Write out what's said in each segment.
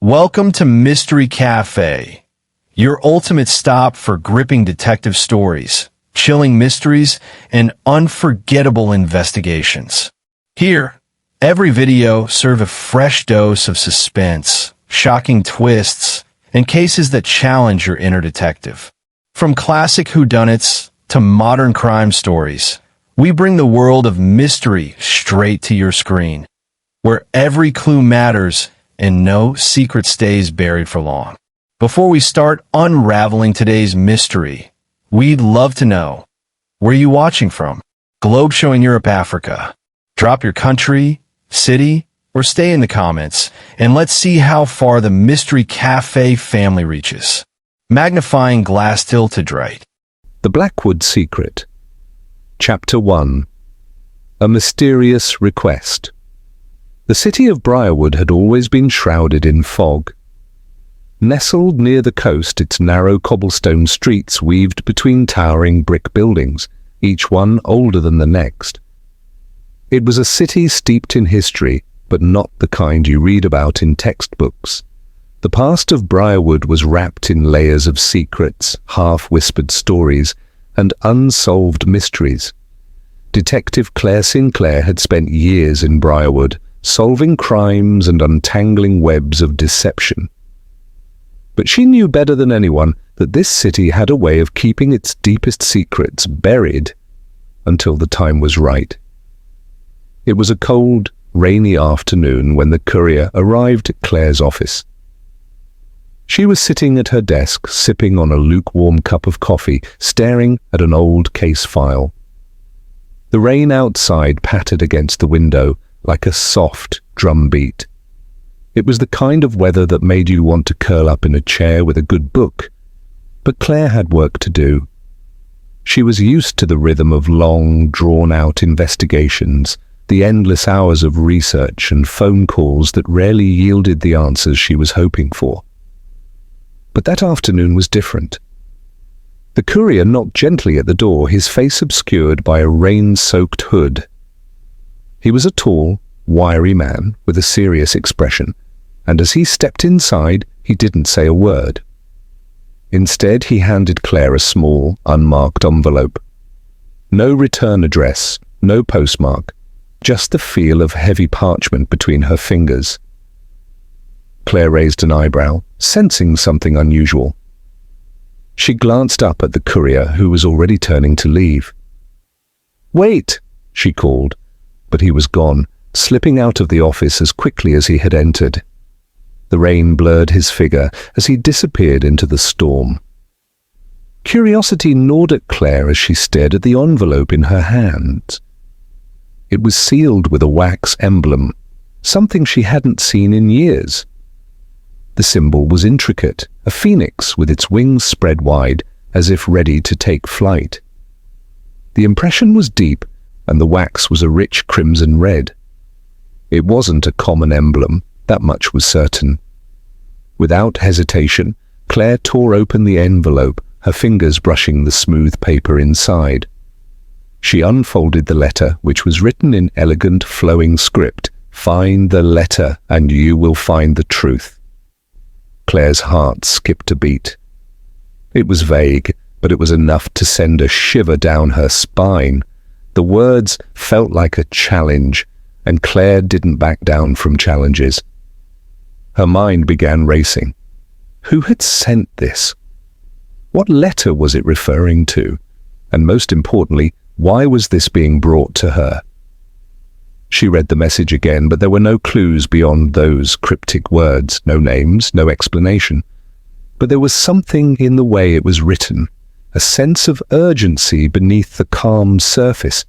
Welcome to Mystery Cafe, your ultimate stop for gripping detective stories, chilling mysteries, and unforgettable investigations. Here, every video serves a fresh dose of suspense, shocking twists, and cases that challenge your inner detective. From classic whodunits to modern crime stories, we bring the world of mystery straight to your screen, where every clue matters and no secret stays buried for long. Before we start unraveling today's mystery, we'd love to know, where are you watching from? Globe showing Europe, Africa. Drop your country, city, or stay in the comments, and let's see how far the Mystery Cafe family reaches. Magnifying glass tilted right. The Blackwood Secret. Chapter 1. A Mysterious Request. The city of Briarwood had always been shrouded in fog. Nestled near the coast, its narrow cobblestone streets weaved between towering brick buildings, each one older than the next. It was a city steeped in history, but not the kind you read about in textbooks. The past of Briarwood was wrapped in layers of secrets, half-whispered stories, and unsolved mysteries. Detective Claire Sinclair had spent years in Briarwood, solving crimes and untangling webs of deception. But she knew better than anyone that this city had a way of keeping its deepest secrets buried until the time was right. It was a cold, rainy afternoon when the courier arrived at Claire's office. She was sitting at her desk, sipping on a lukewarm cup of coffee, staring at an old case file. The rain outside pattered against the window like a soft drumbeat. It was the kind of weather that made you want to curl up in a chair with a good book. But Claire had work to do. She was used to the rhythm of long, drawn-out investigations, the endless hours of research and phone calls that rarely yielded the answers she was hoping for. But that afternoon was different. The courier knocked gently at the door, his face obscured by a rain-soaked hood. He was a tall, wiry man with a serious expression, and as he stepped inside, he didn't say a word. Instead, he handed Claire a small, unmarked envelope. No return address, no postmark, just the feel of heavy parchment between her fingers. Claire raised an eyebrow, sensing something unusual. She glanced up at the courier, who was already turning to leave. "Wait!" she called, but he was gone, slipping out of the office as quickly as he had entered. The rain blurred his figure as he disappeared into the storm. Curiosity gnawed at Claire as she stared at the envelope in her hand. It was sealed with a wax emblem, something she hadn't seen in years. The symbol was intricate, a phoenix with its wings spread wide, as if ready to take flight. The impression was deep, and the wax was a rich crimson red. It wasn't a common emblem, that much was certain. Without hesitation, Claire tore open the envelope, her fingers brushing the smooth paper inside. She unfolded the letter, which was written in elegant, flowing script. "Find the letter, and you will find the truth." Claire's heart skipped a beat. It was vague, but it was enough to send a shiver down her spine. The words felt like a challenge, and Claire didn't back down from challenges. Her mind began racing. Who had sent this? What letter was it referring to? And most importantly, why was this being brought to her? She read the message again, but there were no clues beyond those cryptic words, no names, no explanation. But there was something in the way it was written, a sense of urgency beneath the calm surface.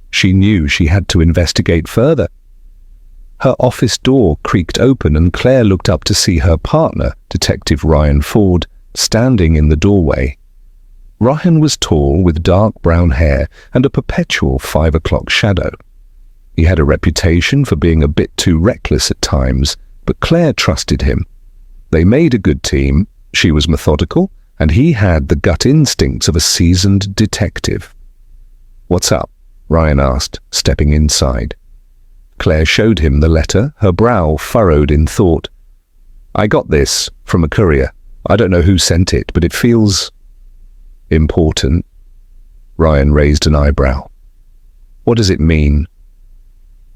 She knew she had to investigate further. Her office door creaked open and Claire looked up to see her partner, Detective Ryan Ford, standing in the doorway. Ryan was tall with dark brown hair and a perpetual 5 o'clock shadow. He had a reputation for being a bit too reckless at times, but Claire trusted him. They made a good team. She was methodical, and he had the gut instincts of a seasoned detective. "What's up?" Ryan asked, stepping inside. Claire showed him the letter, her brow furrowed in thought. I got this from a courier. I don't know who sent it, but it feels important. Ryan raised an eyebrow. What does it mean?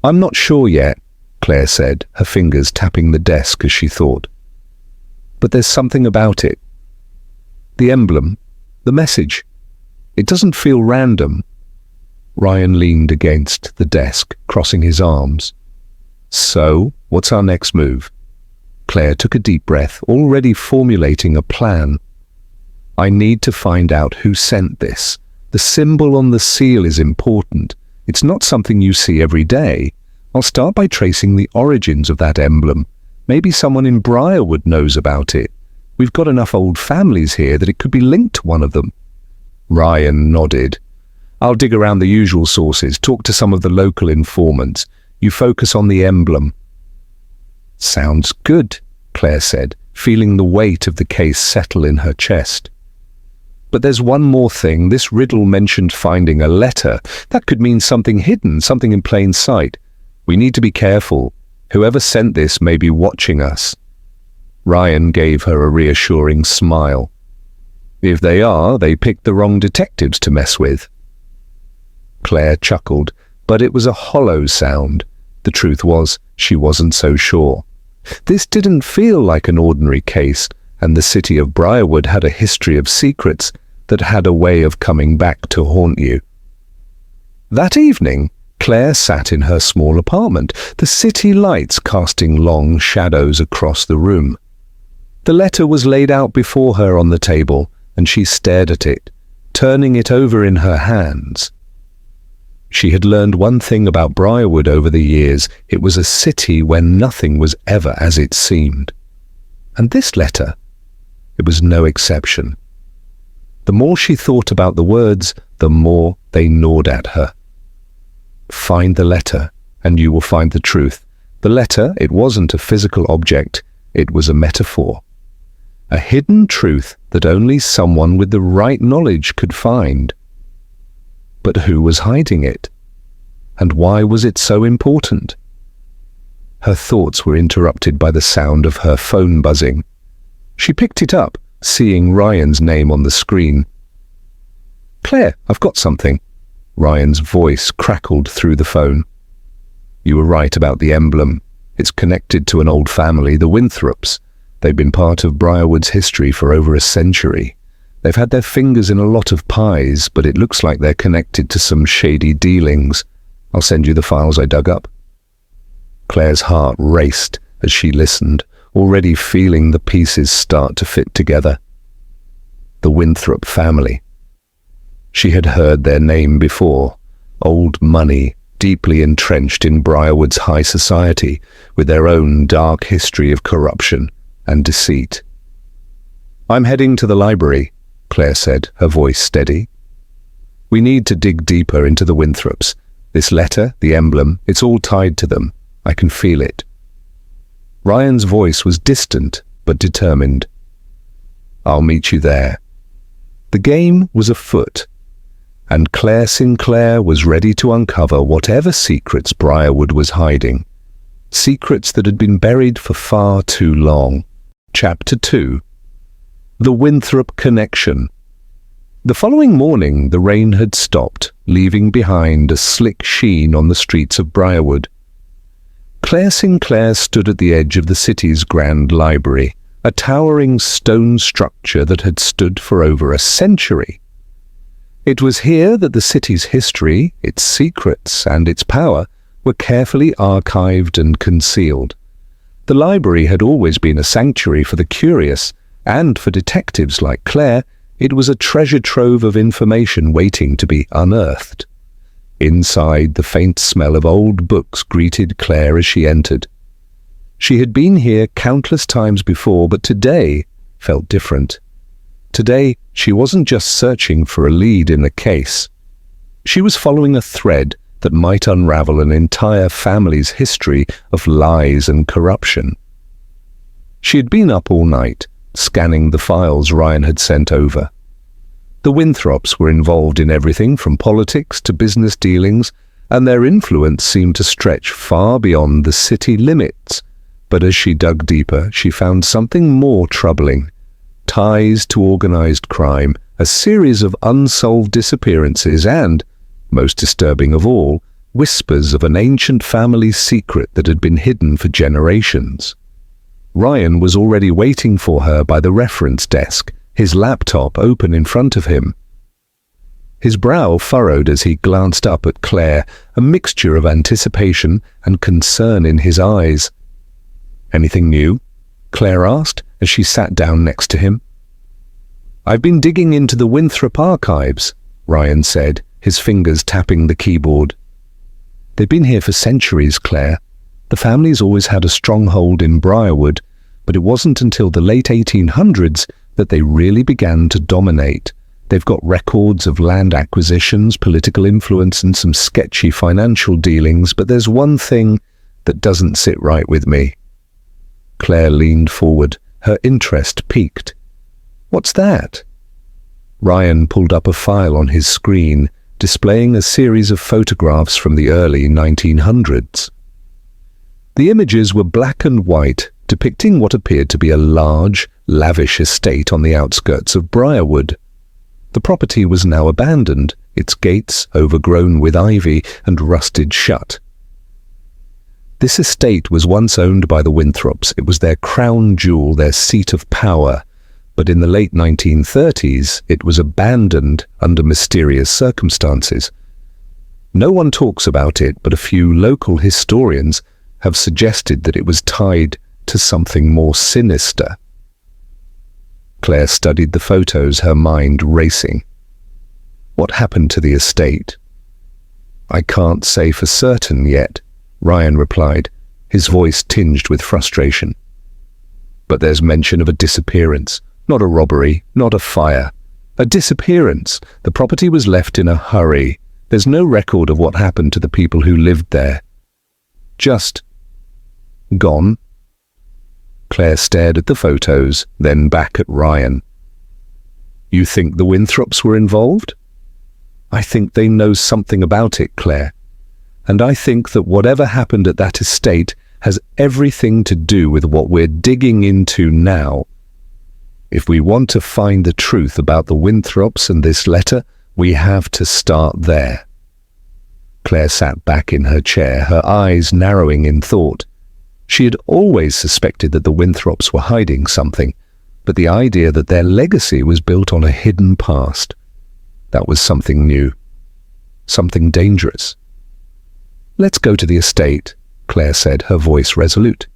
I'm not sure yet, Claire said, her fingers tapping the desk as she thought. But there's something about it. The emblem, the message. It doesn't feel random. Ryan leaned against the desk, crossing his arms. So, what's our next move? Claire took a deep breath, already formulating a plan. I need to find out who sent this. The symbol on the seal is important. It's not something you see every day. I'll start by tracing the origins of that emblem. Maybe someone in Briarwood knows about it. We've got enough old families here that it could be linked to one of them. Ryan nodded. I'll dig around the usual sources, talk to some of the local informants. You focus on the emblem. Sounds good, Claire said, feeling the weight of the case settle in her chest. But there's one more thing. This riddle mentioned finding a letter. That could mean something hidden, something in plain sight. We need to be careful. Whoever sent this may be watching us. Ryan gave her a reassuring smile. If they are, they picked the wrong detectives to mess with. Claire chuckled, but it was a hollow sound. The truth was, she wasn't so sure. This didn't feel like an ordinary case, and the city of Briarwood had a history of secrets that had a way of coming back to haunt you. That evening, Claire sat in her small apartment, the city lights casting long shadows across the room. The letter was laid out before her on the table, and she stared at it, turning it over in her hands. She had learned one thing about Briarwood over the years. It was a city where nothing was ever as it seemed. And this letter, it was no exception. The more she thought about the words, the more they gnawed at her. Find the letter, and you will find the truth. The letter, it wasn't a physical object, it was a metaphor. A hidden truth that only someone with the right knowledge could find. But who was hiding it? And why was it so important? Her thoughts were interrupted by the sound of her phone buzzing. She picked it up, seeing Ryan's name on the screen. Claire, I've got something. Ryan's voice crackled through the phone. You were right about the emblem. It's connected to an old family, the Winthrops. They've been part of Briarwood's history for over a century. They've had their fingers in a lot of pies, but it looks like they're connected to some shady dealings. I'll send you the files I dug up. Claire's heart raced as she listened, already feeling the pieces start to fit together. The Winthrop family. She had heard their name before. Old money, deeply entrenched in Briarwood's high society, with their own dark history of corruption and deceit. I'm heading to the library, Claire said, her voice steady. We need to dig deeper into the Winthrops. This letter, the emblem, it's all tied to them. I can feel it. Ryan's voice was distant but determined. I'll meet you there. The game was afoot, and Claire Sinclair was ready to uncover whatever secrets Briarwood was hiding. Secrets that had been buried for far too long. Chapter 2. The Winthrop Connection. The following morning, the rain had stopped, leaving behind a slick sheen on the streets of Briarwood. Claire Sinclair stood at the edge of the city's grand library, a towering stone structure that had stood for over a century. It was here that the city's history, its secrets, and its power were carefully archived and concealed. The library had always been a sanctuary for the curious, and for detectives like Claire, it was a treasure trove of information waiting to be unearthed. Inside, the faint smell of old books greeted Claire as she entered. She had been here countless times before, but today felt different. Today, she wasn't just searching for a lead in a case. She was following a thread that might unravel an entire family's history of lies and corruption. She had been up all night, scanning the files Ryan had sent over. The Winthrops were involved in everything from politics to business dealings, and their influence seemed to stretch far beyond the city limits. But as she dug deeper, she found something more troubling. Ties to organized crime, a series of unsolved disappearances and, most disturbing of all, whispers of an ancient family secret that had been hidden for generations. Ryan was already waiting for her by the reference desk, his laptop open in front of him. His brow furrowed as he glanced up at Claire, a mixture of anticipation and concern in his eyes. "Anything new?" Claire asked as she sat down next to him. "I've been digging into the Winthrop archives," Ryan said, his fingers tapping the keyboard. "They've been here for centuries, Claire. The family's always had a stronghold in Briarwood, but it wasn't until the late 1800s that they really began to dominate. They've got records of land acquisitions, political influence, and some sketchy financial dealings, but there's one thing that doesn't sit right with me." Claire leaned forward, her interest piqued. "What's that?" Ryan pulled up a file on his screen, displaying a series of photographs from the early 1900s. The images were black and white, depicting what appeared to be a large, lavish estate on the outskirts of Briarwood. The property was now abandoned, its gates overgrown with ivy and rusted shut. This estate was once owned by the Winthrops. It was their crown jewel, their seat of power. But in the late 1930s, it was abandoned under mysterious circumstances. No one talks about it, but a few local historians have suggested that it was tied to something more sinister. Claire studied the photos, her mind racing. What happened to the estate? "I can't say for certain yet," Ryan replied, his voice tinged with frustration. "But there's mention of a disappearance. Not a robbery, not a fire. A disappearance. The property was left in a hurry. There's no record of what happened to the people who lived there. Just gone." Claire stared at the photos, then back at Ryan. "You think the Winthrops were involved?" "I think they know something about it, Claire. And I think that whatever happened at that estate has everything to do with what we're digging into now. If we want to find the truth about the Winthrops and this letter, we have to start there." Claire sat back in her chair, her eyes narrowing in thought. She had always suspected that the Winthrops were hiding something, but the idea that their legacy was built on a hidden past, that was something new, something dangerous. "Let's go to the estate," Claire said, her voice resolute.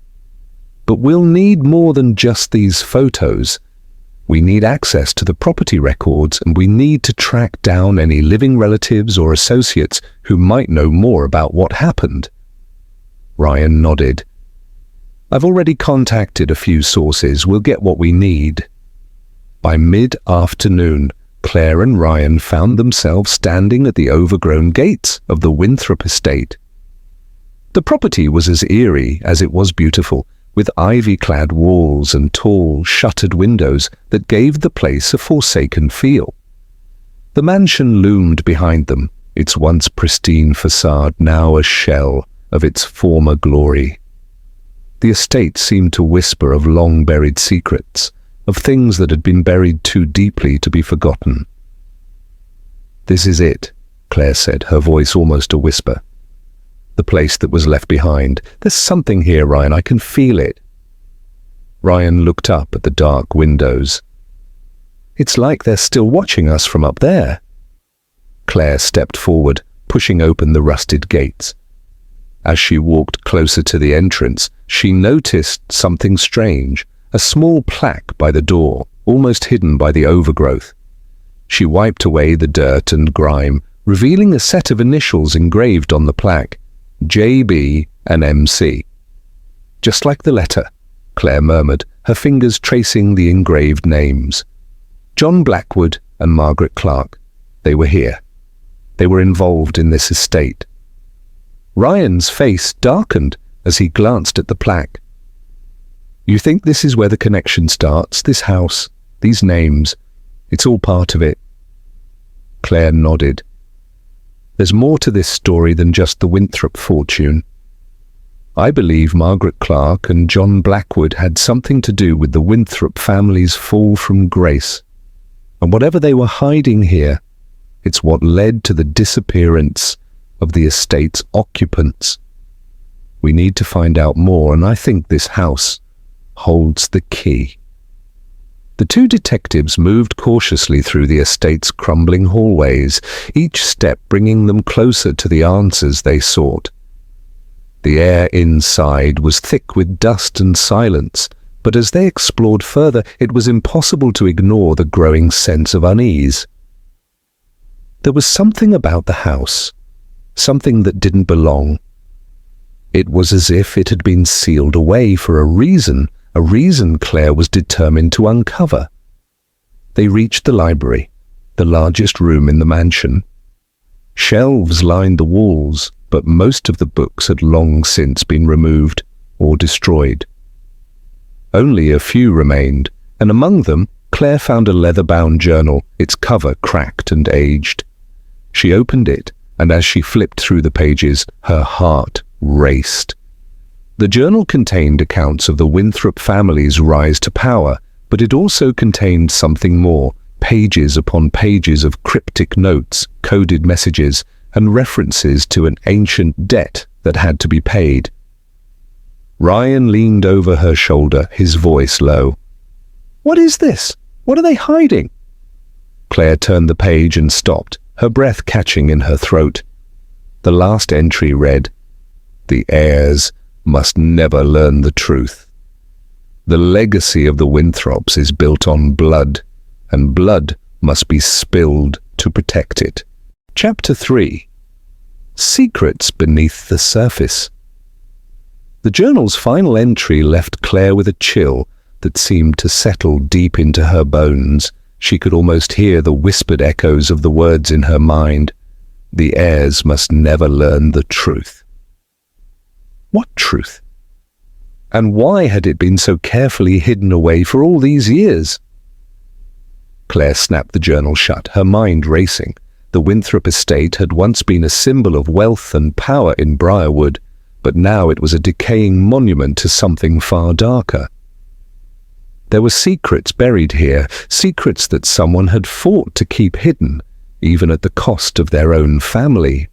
"But we'll need more than just these photos. We need access to the property records, and we need to track down any living relatives or associates who might know more about what happened." Ryan nodded. "I've already contacted a few sources. We'll get what we need." By mid-afternoon, Claire and Ryan found themselves standing at the overgrown gates of the Winthrop estate. The property was as eerie as it was beautiful, with ivy-clad walls and tall, shuttered windows that gave the place a forsaken feel. The mansion loomed behind them, its once pristine facade now a shell of its former glory. The estate seemed to whisper of long-buried secrets, of things that had been buried too deeply to be forgotten. "This is it," Claire said, her voice almost a whisper. "The place that was left behind. There's something here, Ryan. I can feel it." Ryan looked up at the dark windows. "It's like they're still watching us from up there." Claire stepped forward, pushing open the rusted gates. As she walked closer to the entrance, she noticed something strange, a small plaque by the door, almost hidden by the overgrowth. She wiped away the dirt and grime, revealing a set of initials engraved on the plaque, JB and MC. "Just like the letter," Claire murmured, her fingers tracing the engraved names. John Blackwood and Margaret Clark. They were here. They were involved in this estate. Ryan's face darkened as he glanced at the plaque. "You think this is where the connection starts? This house, these names, it's all part of it?" Claire nodded. "There's more to this story than just the Winthrop fortune." I believe Margaret Clark and John Blackwood had something to do with the Winthrop family's fall from grace. And whatever they were hiding here, it's what led to the disappearance of the estate's occupants. We need to find out more, and I think this house holds the key. The two detectives moved cautiously through the estate's crumbling hallways, each step bringing them closer to the answers they sought. The air inside was thick with dust and silence, but as they explored further, it was impossible to ignore the growing sense of unease. There was something about the house, something that didn't belong. It was as if it had been sealed away for a reason Claire was determined to uncover. They reached the library, the largest room in the mansion. Shelves lined the walls, but most of the books had long since been removed or destroyed. Only a few remained, and among them Claire found a leather-bound journal, its cover cracked and aged. She opened it, and as she flipped through the pages, her heart raced. The journal contained accounts of the Winthrop family's rise to power, but it also contained something more, pages upon pages of cryptic notes, coded messages, and references to an ancient debt that had to be paid. Ryan leaned over her shoulder, his voice low. "What is this? What are they hiding?" Claire turned the page and stopped, her breath catching in her throat. The last entry read, "The heirs must never learn the truth. The legacy of the Winthrops is built on blood, and blood must be spilled to protect it." Chapter 3. Secrets Beneath the Surface. The journal's final entry left Claire with a chill that seemed to settle deep into her bones. She could almost hear the whispered echoes of the words in her mind. The heirs must never learn the truth. What truth? And why had it been so carefully hidden away for all these years? Claire snapped the journal shut, her mind racing. The Winthrop estate had once been a symbol of wealth and power in Briarwood, but now it was a decaying monument to something far darker. There were secrets buried here, secrets that someone had fought to keep hidden, even at the cost of their own family.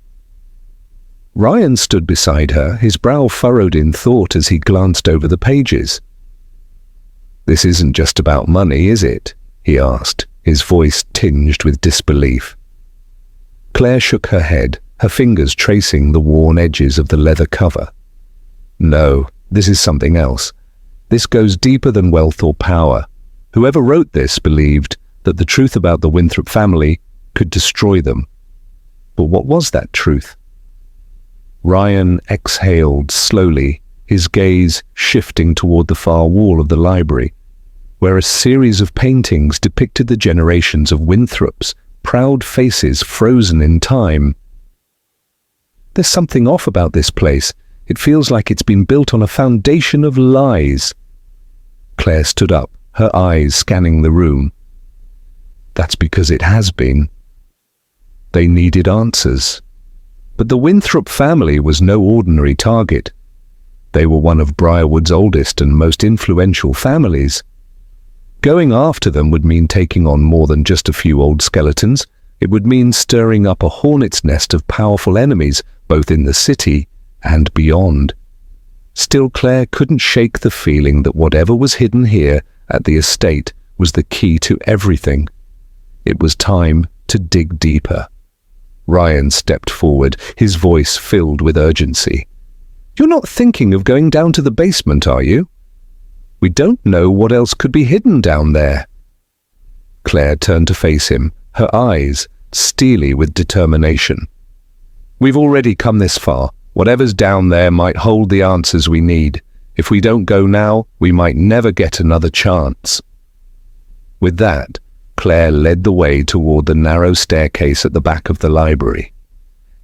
Ryan stood beside her, his brow furrowed in thought as he glanced over the pages. "This isn't just about money, is it?" he asked, his voice tinged with disbelief. Claire shook her head, her fingers tracing the worn edges of the leather cover. "No, this is something else. This goes deeper than wealth or power. Whoever wrote this believed that the truth about the Winthrop family could destroy them. But what was that truth?" Ryan exhaled slowly, his gaze shifting toward the far wall of the library, where a series of paintings depicted the generations of Winthrops, proud faces frozen in time. "There's something off about this place. It feels like it's been built on a foundation of lies." Claire stood up, her eyes scanning the room. "That's because it has been." They needed answers. But the Winthrop family was no ordinary target. They were one of Briarwood's oldest and most influential families. Going after them would mean taking on more than just a few old skeletons. It would mean stirring up a hornet's nest of powerful enemies, both in the city and beyond. Still, Claire couldn't shake the feeling that whatever was hidden here at the estate was the key to everything. It was time to dig deeper. Ryan stepped forward, his voice filled with urgency. "You're not thinking of going down to the basement, are you? We don't know what else could be hidden down there." Claire turned to face him, her eyes steely with determination. "We've already come this far. Whatever's down there might hold the answers we need. If we don't go now, we might never get another chance." With that, Claire led the way toward the narrow staircase at the back of the library.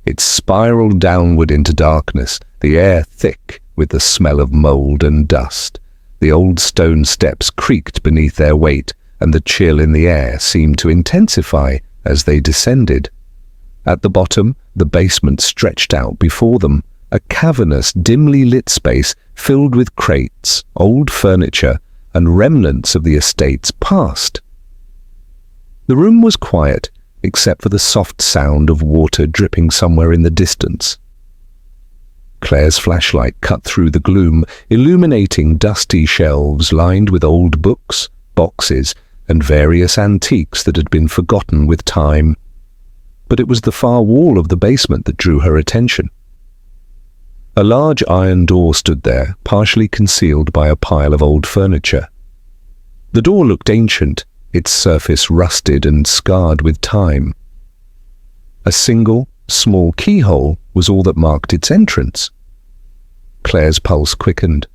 It spiraled downward into darkness, the air thick with the smell of mold and dust. The old stone steps creaked beneath their weight, and the chill in the air seemed to intensify as they descended. At the bottom, the basement stretched out before them, a cavernous, dimly lit space filled with crates, old furniture, and remnants of the estate's past. The room was quiet, except for the soft sound of water dripping somewhere in the distance. Claire's flashlight cut through the gloom, illuminating dusty shelves lined with old books, boxes, and various antiques that had been forgotten with time. But it was the far wall of the basement that drew her attention. A large iron door stood there, partially concealed by a pile of old furniture. The door looked ancient, its surface rusted and scarred with time. A single, small keyhole was all that marked its entrance. Claire's pulse quickened.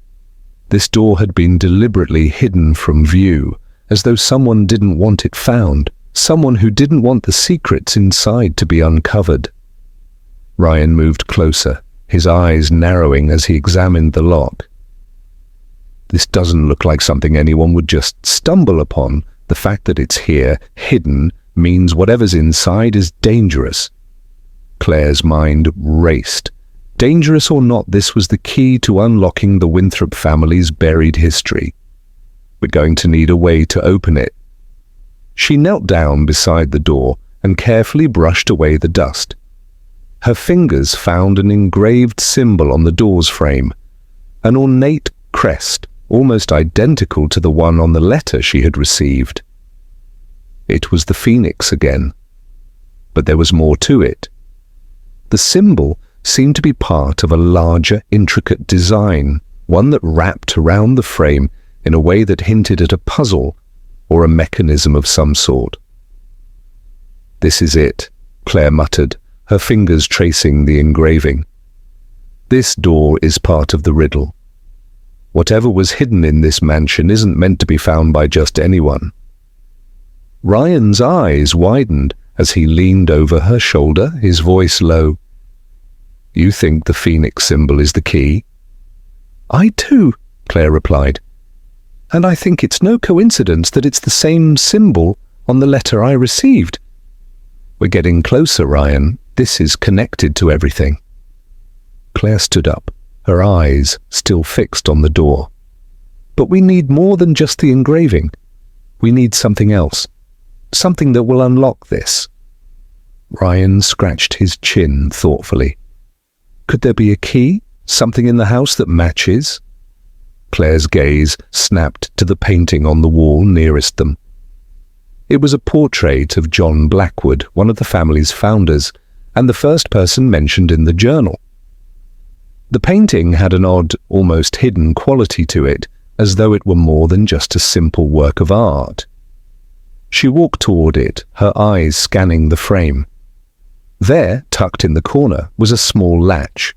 This door had been deliberately hidden from view, as though someone didn't want it found, someone who didn't want the secrets inside to be uncovered. Ryan moved closer, his eyes narrowing as he examined the lock. This doesn't look like something anyone would just stumble upon. The fact that it's here, hidden, means whatever's inside is dangerous. Claire's mind raced. Dangerous or not, this was the key to unlocking the Winthrop family's buried history. We're going to need a way to open it. She knelt down beside the door and carefully brushed away the dust. Her fingers found an engraved symbol on the door's frame, an ornate crest, almost identical to the one on the letter she had received. It was the phoenix again. But there was more to it. The symbol seemed to be part of a larger, intricate design, one that wrapped around the frame in a way that hinted at a puzzle or a mechanism of some sort. "This is it," Claire muttered, her fingers tracing the engraving. "This door is part of the riddle. Whatever was hidden in this mansion isn't meant to be found by just anyone." Ryan's eyes widened as he leaned over her shoulder, his voice low. "You think the phoenix symbol is the key?" "I do," Claire replied. "And I think it's no coincidence that it's the same symbol on the letter I received." "We're getting closer, Ryan. This is connected to everything." Claire stood up, her eyes still fixed on the door. "But we need more than just the engraving. We need something else. Something that will unlock this." Ryan scratched his chin thoughtfully. "Could there be a key? Something in the house that matches?" Claire's gaze snapped to the painting on the wall nearest them. It was a portrait of John Blackwood, one of the family's founders, and the first person mentioned in the journal. The painting had an odd, almost hidden quality to it, as though it were more than just a simple work of art. She walked toward it, her eyes scanning the frame. There, tucked in the corner, was a small latch.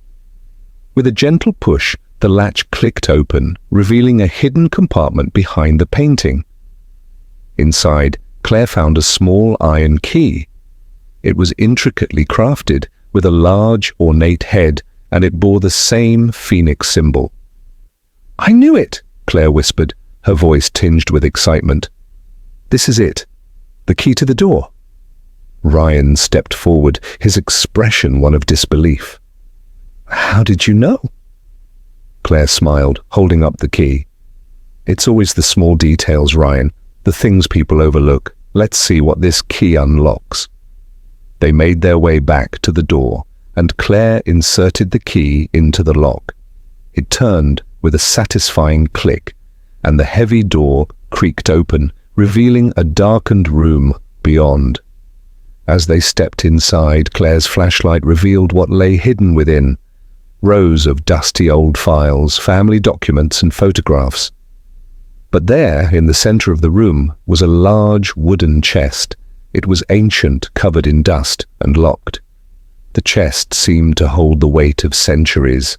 With a gentle push, the latch clicked open, revealing a hidden compartment behind the painting. Inside, Claire found a small iron key. It was intricately crafted, with a large, ornate head, and it bore the same phoenix symbol. "I knew it," Claire whispered, her voice tinged with excitement. "This is it. The key to the door." Ryan stepped forward, his expression one of disbelief. "How did you know?" Claire smiled, holding up the key. "It's always the small details, Ryan, the things people overlook. Let's see what this key unlocks." They made their way back to the door, and Claire inserted the key into the lock. It turned with a satisfying click, and the heavy door creaked open, revealing a darkened room beyond. As they stepped inside, Claire's flashlight revealed what lay hidden within: rows of dusty old files, family documents, and photographs. But there, in the center of the room, was a large wooden chest. It was ancient, covered in dust, and locked. The chest seemed to hold the weight of centuries.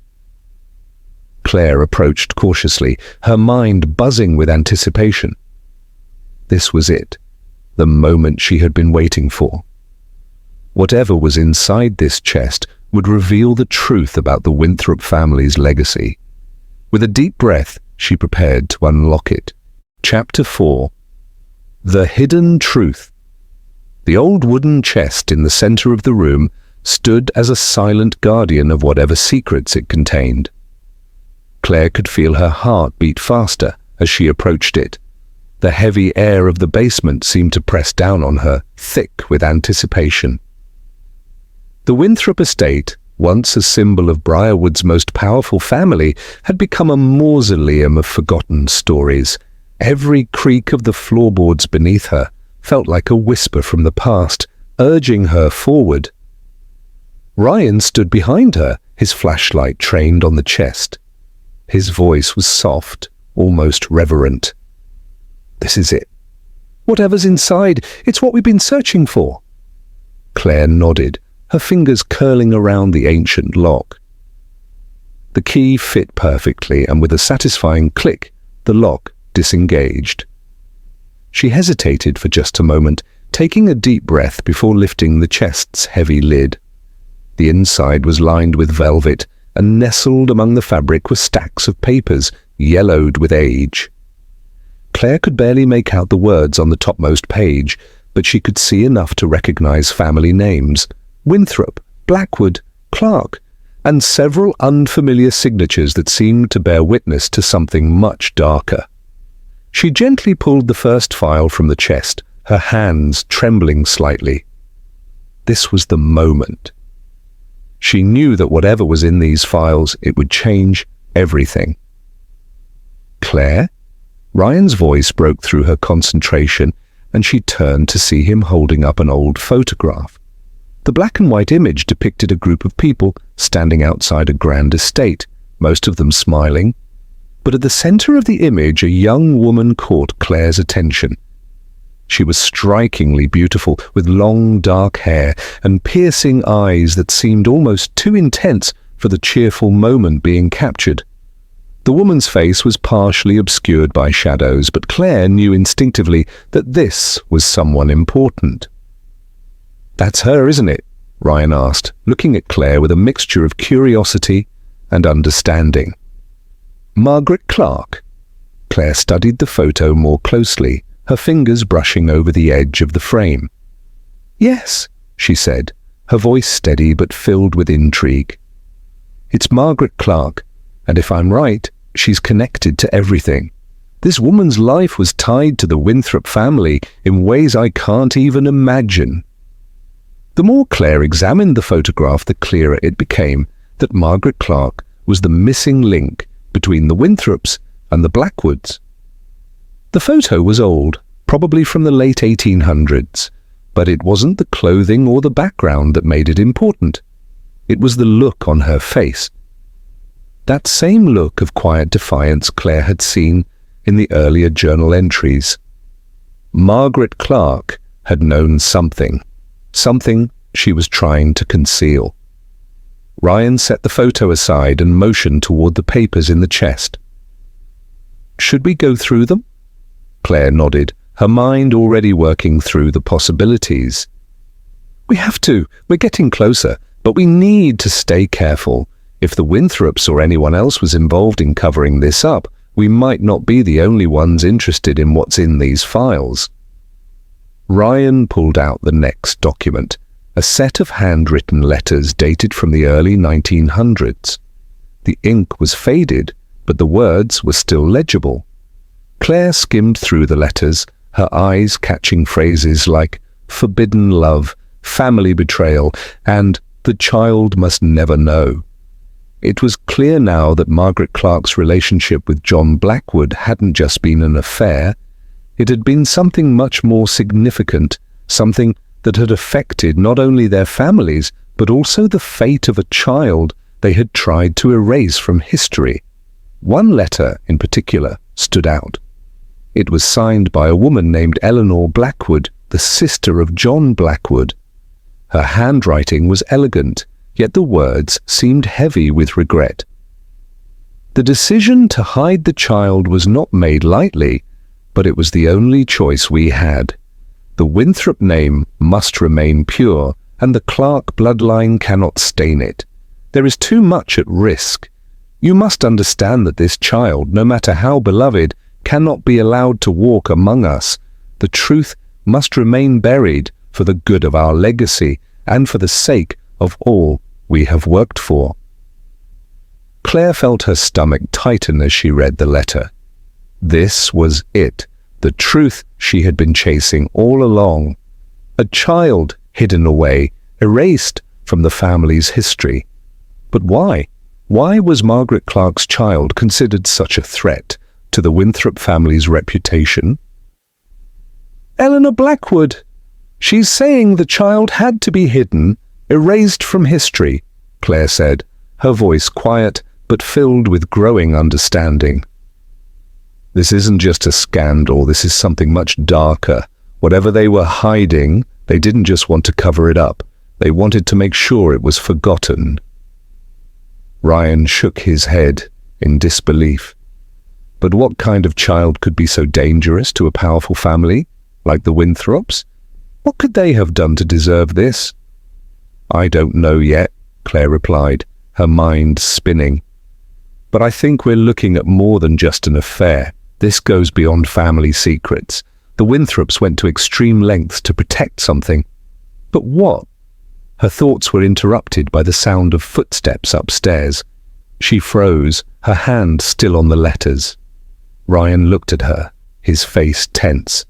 Claire approached cautiously, her mind buzzing with anticipation. This was it, the moment she had been waiting for. Whatever was inside this chest would reveal the truth about the Winthrop family's legacy. With a deep breath, she prepared to unlock it. Chapter 4. The Hidden Truth. The old wooden chest in the center of the room stood as a silent guardian of whatever secrets it contained. Claire could feel her heart beat faster as she approached it. The heavy air of the basement seemed to press down on her, thick with anticipation. The Winthrop estate, once a symbol of Briarwood's most powerful family, had become a mausoleum of forgotten stories. Every creak of the floorboards beneath her felt like a whisper from the past, urging her forward. Ryan stood behind her, his flashlight trained on the chest. His voice was soft, almost reverent. "This is it. Whatever's inside, it's what we've been searching for." Claire nodded, her fingers curling around the ancient lock. The key fit perfectly, and with a satisfying click, the lock disengaged. She hesitated for just a moment, taking a deep breath before lifting the chest's heavy lid. The inside was lined with velvet, and nestled among the fabric were stacks of papers, yellowed with age. Claire could barely make out the words on the topmost page, but she could see enough to recognize family names: Winthrop, Blackwood, Clark, and several unfamiliar signatures that seemed to bear witness to something much darker. She gently pulled the first file from the chest, her hands trembling slightly. This was the moment. She knew that whatever was in these files, it would change everything. "Claire?" Ryan's voice broke through her concentration, and she turned to see him holding up an old photograph. The black and white image depicted a group of people standing outside a grand estate, most of them smiling. But at the center of the image, a young woman caught Claire's attention. She was strikingly beautiful, with long dark hair and piercing eyes that seemed almost too intense for the cheerful moment being captured. The woman's face was partially obscured by shadows, but Claire knew instinctively that this was someone important. "That's her, isn't it?" Ryan asked, looking at Claire with a mixture of curiosity and understanding. "Margaret Clark?" Claire studied the photo more closely, her fingers brushing over the edge of the frame. "Yes," she said, her voice steady but filled with intrigue. "It's Margaret Clark, and if I'm right, she's connected to everything. This woman's life was tied to the Winthrop family in ways I can't even imagine." The more Claire examined the photograph, the clearer it became that Margaret Clark was the missing link between the Winthrops and the Blackwoods. The photo was old, probably from the late 1800s, but it wasn't the clothing or the background that made it important. It was the look on her face. That same look of quiet defiance Claire had seen in the earlier journal entries. Margaret Clark had known something she was trying to conceal. Ryan set the photo aside and motioned toward the papers in the chest. "Should we go through them?" Claire nodded, her mind already working through the possibilities. "We have to. We're getting closer, but we need to stay careful. If the Winthrops or anyone else was involved in covering this up, we might not be the only ones interested in what's in these files." Ryan pulled out the next document, a set of handwritten letters dated from the early 1900s. The ink was faded, but the words were still legible. Claire skimmed through the letters, her eyes catching phrases like "forbidden love," "family betrayal," and "the child must never know." It was clear now that Margaret Clark's relationship with John Blackwood hadn't just been an affair. It had been something much more significant, something that had affected not only their families, but also the fate of a child they had tried to erase from history. One letter, in particular, stood out. It was signed by a woman named Eleanor Blackwood, the sister of John Blackwood. Her handwriting was elegant, yet the words seemed heavy with regret. The decision to hide the child was not made lightly, but it was the only choice we had. The Winthrop name must remain pure, and the Clark bloodline cannot stain it. There is too much at risk. You must understand that this child, no matter how beloved, cannot be allowed to walk among us. The truth must remain buried for the good of our legacy and for the sake of all we have worked for." Claire felt her stomach tighten as she read the letter. This was it, the truth she had been chasing all along. A child hidden away, erased from the family's history. But why? Why was Margaret Clark's child considered such a threat to the Winthrop family's reputation? "Eleanor Blackwood. She's saying the child had to be hidden, erased from history," Claire said, her voice quiet but filled with growing understanding. "This isn't just a scandal, this is something much darker. Whatever they were hiding, they didn't just want to cover it up. They wanted to make sure it was forgotten." Ryan shook his head in disbelief. But what kind of child could be so dangerous to a powerful family like the Winthrops? What could they have done to deserve this? "I don't know yet," Claire replied, her mind spinning. "But I think we're looking at more than just an affair. This goes beyond family secrets. The Winthrops went to extreme lengths to protect something. But what?" Her thoughts were interrupted by the sound of footsteps upstairs. She froze, her hand still on the letters. Ryan looked at her, his face tense.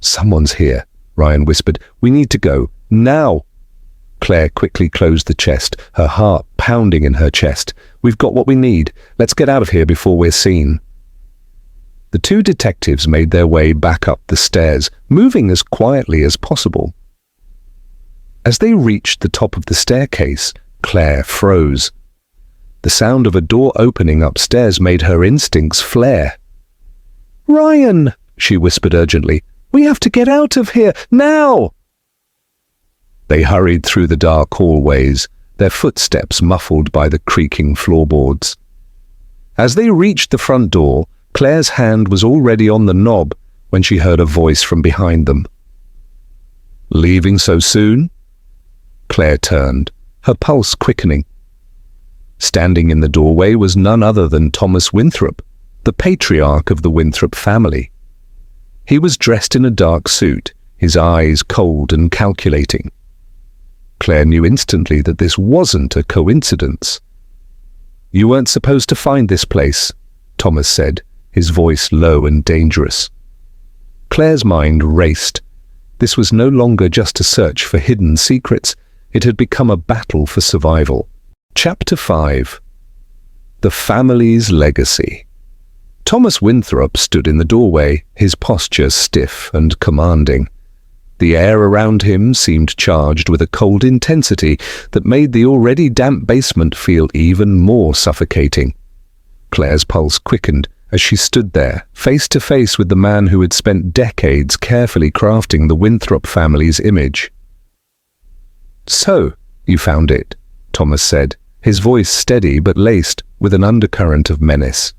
"Someone's here," Ryan whispered. "We need to go, now." Claire quickly closed the chest, her heart pounding in her chest. "We've got what we need. Let's get out of here before we're seen." The two detectives made their way back up the stairs, moving as quietly as possible. As they reached the top of the staircase, Claire froze. The sound of a door opening upstairs made her instincts flare. "Ryan," she whispered urgently, "we have to get out of here, now!" They hurried through the dark hallways, their footsteps muffled by the creaking floorboards. As they reached the front door, Claire's hand was already on the knob when she heard a voice from behind them. "Leaving so soon?" Claire turned, her pulse quickening. Standing in the doorway was none other than Thomas Winthrop, the patriarch of the Winthrop family. He was dressed in a dark suit, his eyes cold and calculating. Claire knew instantly that this wasn't a coincidence. "You weren't supposed to find this place," Thomas said, his voice low and dangerous. Claire's mind raced. This was no longer just a search for hidden secrets. It had become a battle for survival. Chapter 5. The Family's Legacy. Thomas Winthrop stood in the doorway, his posture stiff and commanding. The air around him seemed charged with a cold intensity that made the already damp basement feel even more suffocating. Claire's pulse quickened as she stood there, face to face with the man who had spent decades carefully crafting the Winthrop family's image. "So, you found it," Thomas said, his voice steady but laced with an undercurrent of menace.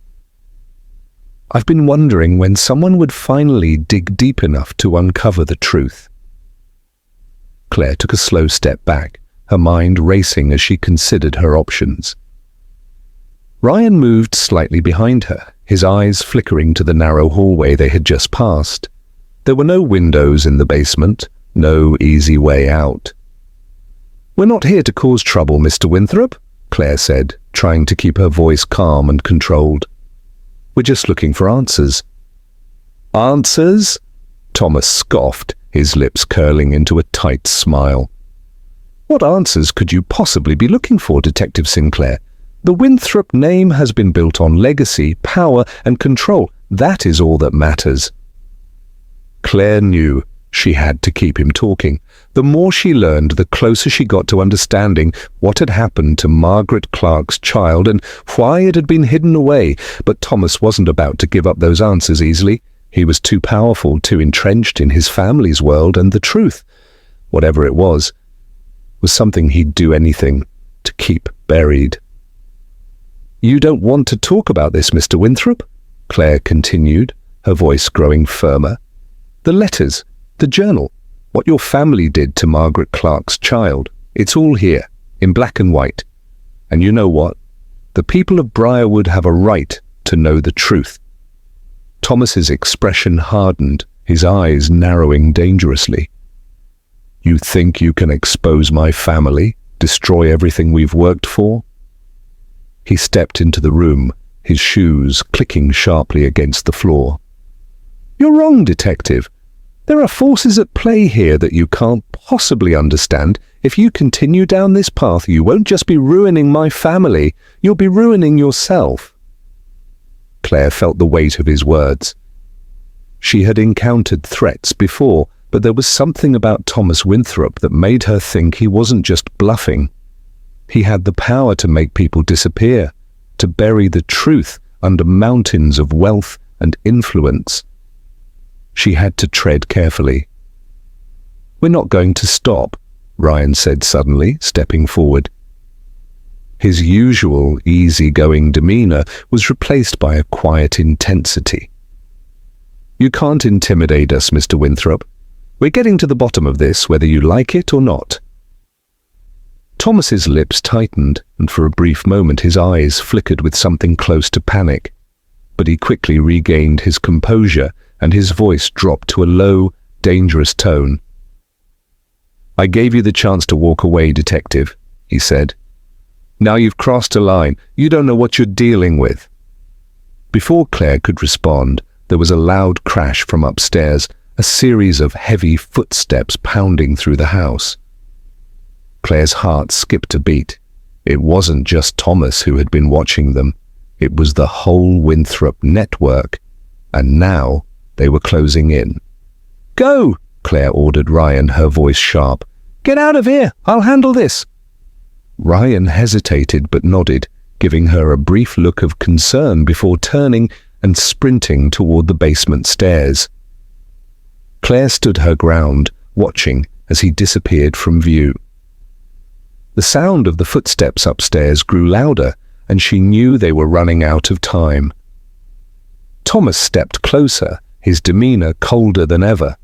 "I've been wondering when someone would finally dig deep enough to uncover the truth." Claire took a slow step back, her mind racing as she considered her options. Ryan moved slightly behind her, his eyes flickering to the narrow hallway they had just passed. There were no windows in the basement, no easy way out. "We're not here to cause trouble, Mr. Winthrop," Claire said, trying to keep her voice calm and controlled. "We're just looking for answers." "Answers?" Thomas scoffed, his lips curling into a tight smile. "What answers could you possibly be looking for, Detective Sinclair? The Winthrop name has been built on legacy, power, and control. That is all that matters." Claire knew she had to keep him talking. The more she learned, the closer she got to understanding what had happened to Margaret Clark's child and why it had been hidden away. But Thomas wasn't about to give up those answers easily. He was too powerful, too entrenched in his family's world, and the truth, whatever it was something he'd do anything to keep buried. "You don't want to talk about this, Mr. Winthrop?" Claire continued, her voice growing firmer. "The letters, the journal, what your family did to Margaret Clark's child, it's all here, in black and white. And you know what? The people of Briarwood have a right to know the truth." Thomas's expression hardened, his eyes narrowing dangerously. You think you can expose my family, destroy everything we've worked for? He stepped into the room, his shoes clicking sharply against the floor. You're wrong, Detective. There are forces at play here that you can't possibly understand. If you continue down this path, you won't just be ruining my family, you'll be ruining yourself. Claire felt the weight of his words. She had encountered threats before, but there was something about Thomas Winthrop that made her think he wasn't just bluffing. He had the power to make people disappear, to bury the truth under mountains of wealth and influence. She had to tread carefully. We're not going to stop, Ryan said suddenly, stepping forward. His usual easy-going demeanor was replaced by a quiet intensity. You can't intimidate us, Mr. Winthrop. We're getting to the bottom of this, whether you like it or not. Thomas's lips tightened, and for a brief moment his eyes flickered with something close to panic. But he quickly regained his composure, and his voice dropped to a low, dangerous tone. I gave you the chance to walk away, Detective, he said. Now you've crossed a line. You don't know what you're dealing with. Before Claire could respond, there was a loud crash from upstairs, a series of heavy footsteps pounding through the house. Claire's heart skipped a beat. It wasn't just Thomas who had been watching them. It was the whole Winthrop network, and now they were closing in. Go, Claire ordered Ryan, her voice sharp. Get out of here, I'll handle this. Ryan hesitated but nodded, giving her a brief look of concern before turning and sprinting toward the basement stairs. Claire stood her ground, watching as he disappeared from view. The sound of the footsteps upstairs grew louder, and she knew they were running out of time. Thomas stepped closer, his demeanor colder than ever.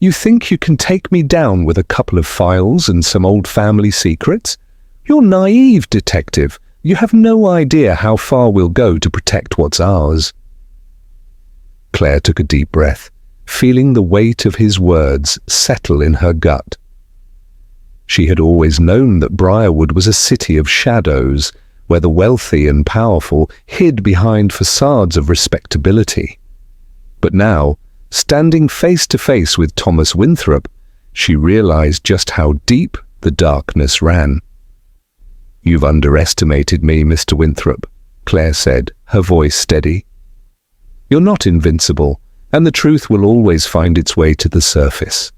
You think you can take me down with a couple of files and some old family secrets? You're naive, Detective. You have no idea how far we'll go to protect what's ours. Claire took a deep breath, feeling the weight of his words settle in her gut. She had always known that Briarwood was a city of shadows, where the wealthy and powerful hid behind facades of respectability. But now, standing face to face with Thomas Winthrop, she realized just how deep the darkness ran. You've underestimated me, Mr. Winthrop, Claire said, her voice steady. You're not invincible, and the truth will always find its way to the surface.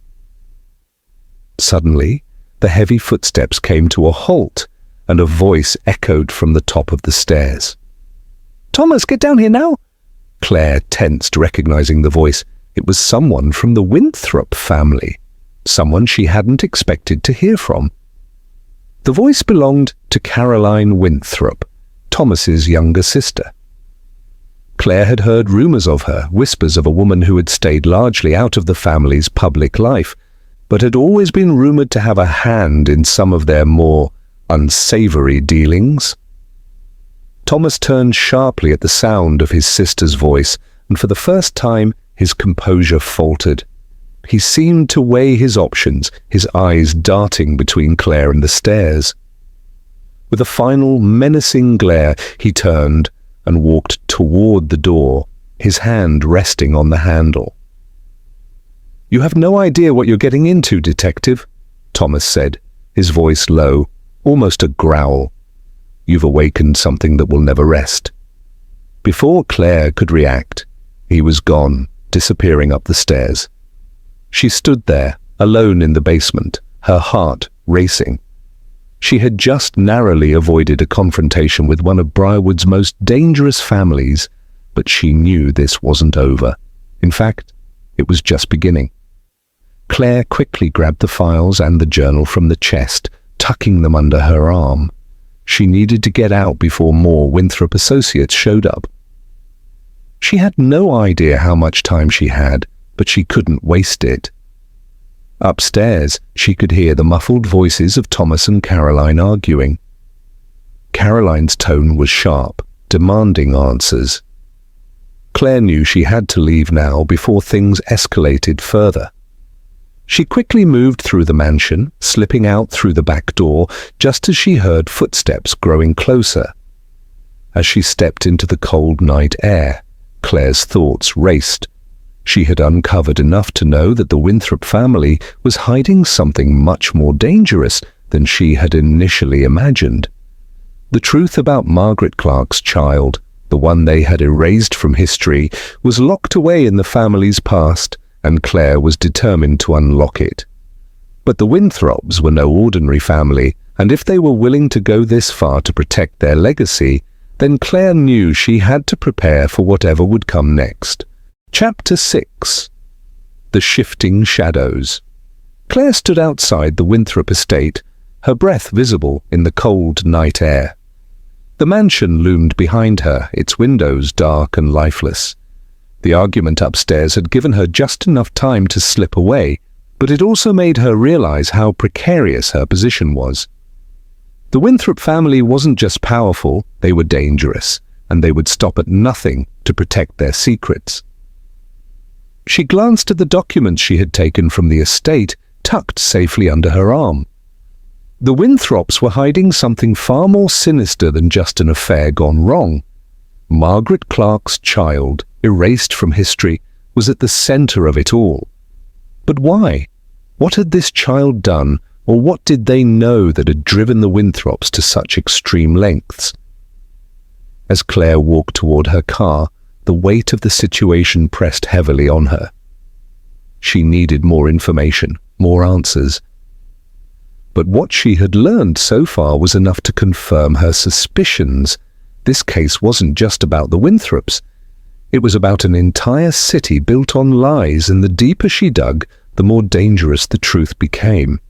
Suddenly, the heavy footsteps came to a halt, and a voice echoed from the top of the stairs. Thomas, get down here now! Claire tensed, recognizing the voice. It was someone from the Winthrop family, someone she hadn't expected to hear from. The voice belonged to Caroline Winthrop, Thomas's younger sister. Claire had heard rumors of her, whispers of a woman who had stayed largely out of the family's public life, but had always been rumored to have a hand in some of their more unsavory dealings. Thomas turned sharply at the sound of his sister's voice, and for the first time his composure faltered. He seemed to weigh his options, his eyes darting between Claire and the stairs. With a final menacing glare, he turned and walked toward the door, his hand resting on the handle. You have no idea what you're getting into, Detective, Thomas said, his voice low, almost a growl. You've awakened something that will never rest. Before Claire could react, he was gone, disappearing up the stairs. She stood there, alone in the basement, her heart racing. She had just narrowly avoided a confrontation with one of Briarwood's most dangerous families, but she knew this wasn't over. In fact, it was just beginning. Claire quickly grabbed the files and the journal from the chest, tucking them under her arm. She needed to get out before more Winthrop associates showed up. She had no idea how much time she had, but she couldn't waste it. Upstairs, she could hear the muffled voices of Thomas and Caroline arguing. Caroline's tone was sharp, demanding answers. Claire knew she had to leave now before things escalated further. She quickly moved through the mansion, slipping out through the back door just as she heard footsteps growing closer. As she stepped into the cold night air, Claire's thoughts raced. She had uncovered enough to know that the Winthrop family was hiding something much more dangerous than she had initially imagined. The truth about Margaret Clark's child, the one they had erased from history, was locked away in the family's past, and Claire was determined to unlock it. But the Winthrops were no ordinary family, and if they were willing to go this far to protect their legacy, then Claire knew she had to prepare for whatever would come next. Chapter 6. The Shifting Shadows. Claire stood outside the Winthrop estate, her breath visible in the cold night air. The mansion loomed behind her, its windows dark and lifeless. The argument upstairs had given her just enough time to slip away, but it also made her realize how precarious her position was. The Winthrop family wasn't just powerful, they were dangerous, and they would stop at nothing to protect their secrets. She glanced at the documents she had taken from the estate, tucked safely under her arm. The Winthrops were hiding something far more sinister than just an affair gone wrong. Margaret Clark's child, erased from history, was at the center of it all. But why? What had this child done, or what did they know that had driven the Winthrops to such extreme lengths? As Claire walked toward her car, the weight of the situation pressed heavily on her. She needed more information, more answers. But what she had learned so far was enough to confirm her suspicions. This case wasn't just about the Winthrops. It was about an entire city built on lies, and the deeper she dug, the more dangerous the truth became.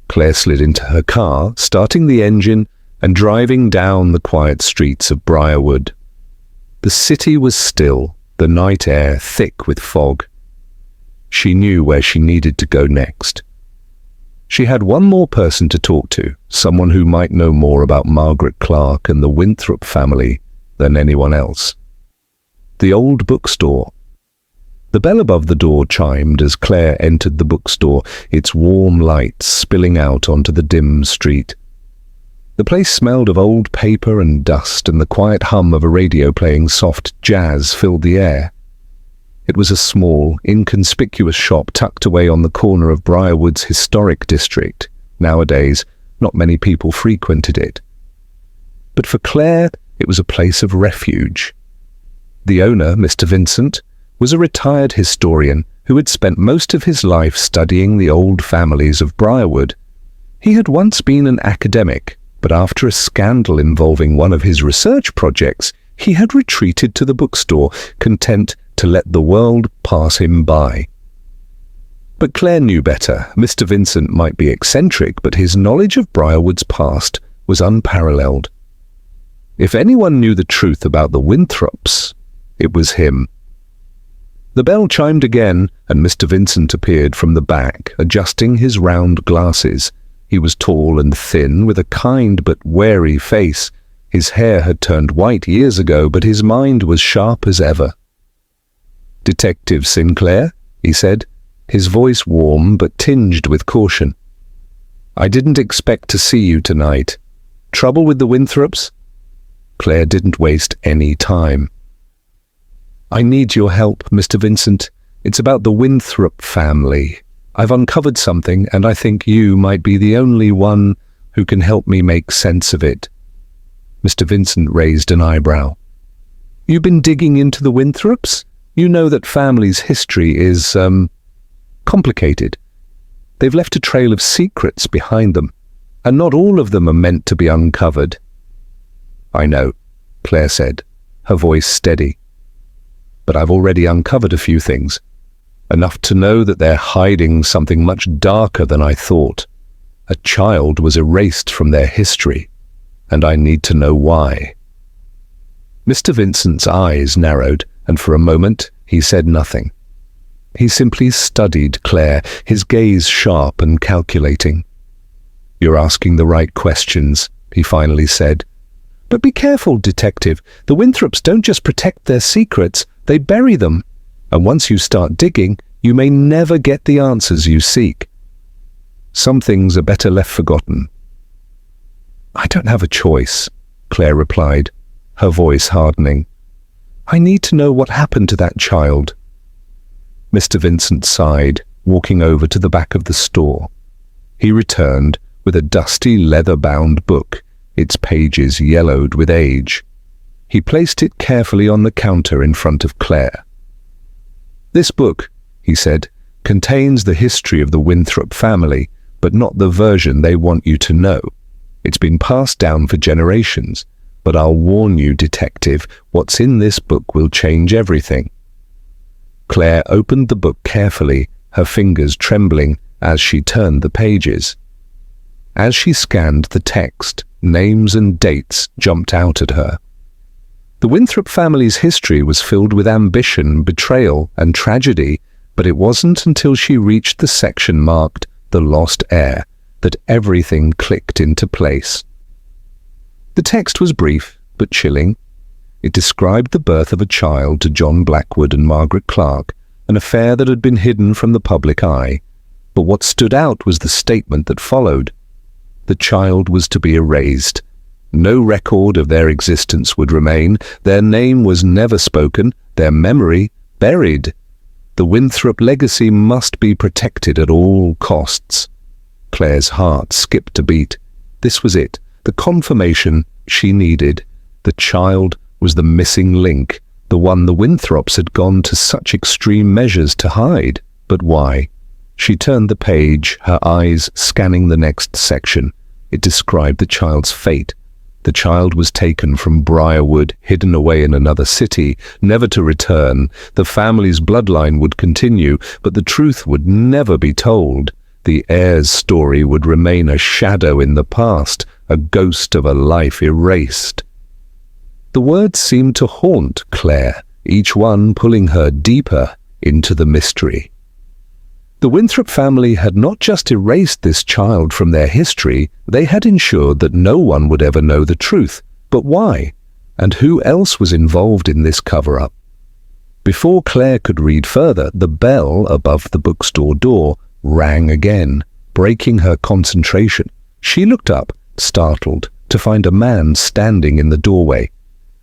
Claire slid into her car, starting the engine and driving down the quiet streets of Briarwood. The city was still, the night air thick with fog. She knew where she needed to go next. She had one more person to talk to, someone who might know more about Margaret Clark and the Winthrop family than anyone else. The old bookstore. The bell above the door chimed as Claire entered the bookstore, its warm light spilling out onto the dim street. The place smelled of old paper and dust, and the quiet hum of a radio playing soft jazz filled the air. It was a small, inconspicuous shop tucked away on the corner of Briarwood's historic district. Nowadays, not many people frequented it. But for Claire, it was a place of refuge. The owner, Mr. Vincent, was a retired historian who had spent most of his life studying the old families of Briarwood. He had once been an academic, but after a scandal involving one of his research projects, he had retreated to the bookstore, content to let the world pass him by. But Claire knew better. Mr. Vincent might be eccentric, but his knowledge of Briarwood's past was unparalleled. If anyone knew the truth about the Winthrops, it was him. The bell chimed again, and Mr. Vincent appeared from the back, adjusting his round glasses. He was tall and thin, with a kind but wary face. His hair had turned white years ago, but his mind was sharp as ever. "Detective Sinclair," he said, his voice warm but tinged with caution. "I didn't expect to see you tonight. Trouble with the Winthrops?" Claire didn't waste any time. "I need your help, Mr. Vincent. It's about the Winthrop family. I've uncovered something, and I think you might be the only one who can help me make sense of it." Mr. Vincent raised an eyebrow. "You've been digging into the Winthrops? You know that family's history is, complicated. They've left a trail of secrets behind them, and not all of them are meant to be uncovered." "I know," Claire said, her voice steady. "But I've already uncovered a few things. Enough to know that they're hiding something much darker than I thought. A child was erased from their history, and I need to know why." Mr. Vincent's eyes narrowed, and for a moment he said nothing. He simply studied Claire, his gaze sharp and calculating. "You're asking the right questions," he finally said. "But be careful, detective. The Winthrops don't just protect their secrets, they bury them. And once you start digging, You may never get the answers you seek. Some things are better left forgotten. I don't have a choice, Claire replied, her voice hardening. I need to know what happened to that child. Mr. Vincent sighed, walking over to the back of the store. He returned with a dusty leather-bound book, its pages yellowed with age. He placed it carefully on the counter in front of Claire. This book, he said, contains the history of the Winthrop family, but not the version they want you to know. It's been passed down for generations, but I'll warn you, detective, what's in this book will change everything. Claire opened the book carefully, her fingers trembling as she turned the pages. As she scanned the text, names and dates jumped out at her. The Winthrop family's history was filled with ambition, betrayal, and tragedy, but it wasn't until she reached the section marked The Lost Heir that everything clicked into place. The text was brief but chilling. It described the birth of a child to John Blackwood and Margaret Clark, an affair that had been hidden from the public eye. But what stood out was the statement that followed. The child was to be erased. No record of their existence would remain. Their name was never spoken, their memory buried. The Winthrop legacy must be protected at all costs. Claire's heart skipped a beat. This was it, the confirmation she needed. The child was the missing link, the one the Winthrops had gone to such extreme measures to hide. But why? She turned the page, her eyes scanning the next section. It described the child's fate. The child was taken from Briarwood, hidden away in another city, never to return. The family's bloodline would continue, but the truth would never be told. The heir's story would remain a shadow in the past, a ghost of a life erased. The words seemed to haunt Claire, each one pulling her deeper into the mystery. The Winthrop family had not just erased this child from their history, they had ensured that no one would ever know the truth. But why? And who else was involved in this cover-up? Before Claire could read further, the bell above the bookstore door rang again, breaking her concentration. She looked up, startled, to find a man standing in the doorway.